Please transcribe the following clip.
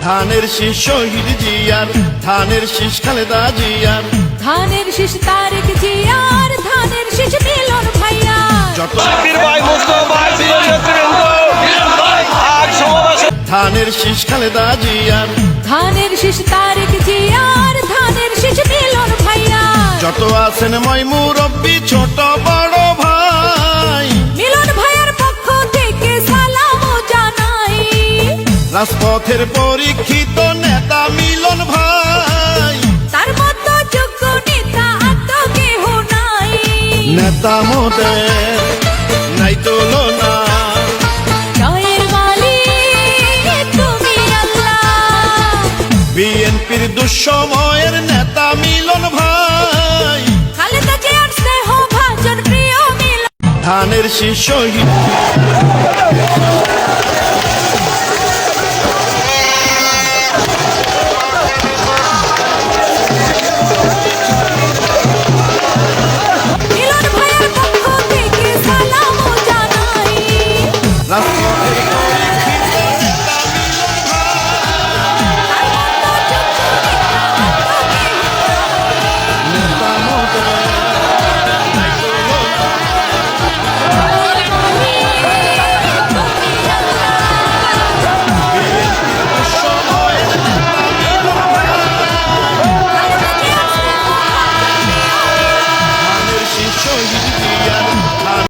ধানের শীষ শহীদ জিয়ার, ধানের শীষ খালেদা জিয়ার, ধানের শীষ তারেক জিয়ার, ধানের শীষ মিলন ভাইয়া। যত ভাই মুস্তফা ধানের শীষ খালেদা জিয়ার, ধানের শীষ তারেক জিয়ার, ধানের শীষ মিলন ভাইয়া। যত আছেন মই মুরব্বি ছোট বড় ভাই, মিলন ভাইয়ার পক্ষ থেকে সালাম জানাই। রাজপথের পরীক্ষিত নেতা মিলন ভাই, তার মতো যোগ্য নেতা আর তো কেহ নাই। নেতা মোদের নাই তুলনা, জয়ের মালিক তুমি আল্লাহ। বিএনপির দুঃসময়ের নেতা মিলন ভাই, খালেদা জিয়ার স্নেহ ভাজন প্রিয় মিলন। ধানের শীষ শহীদ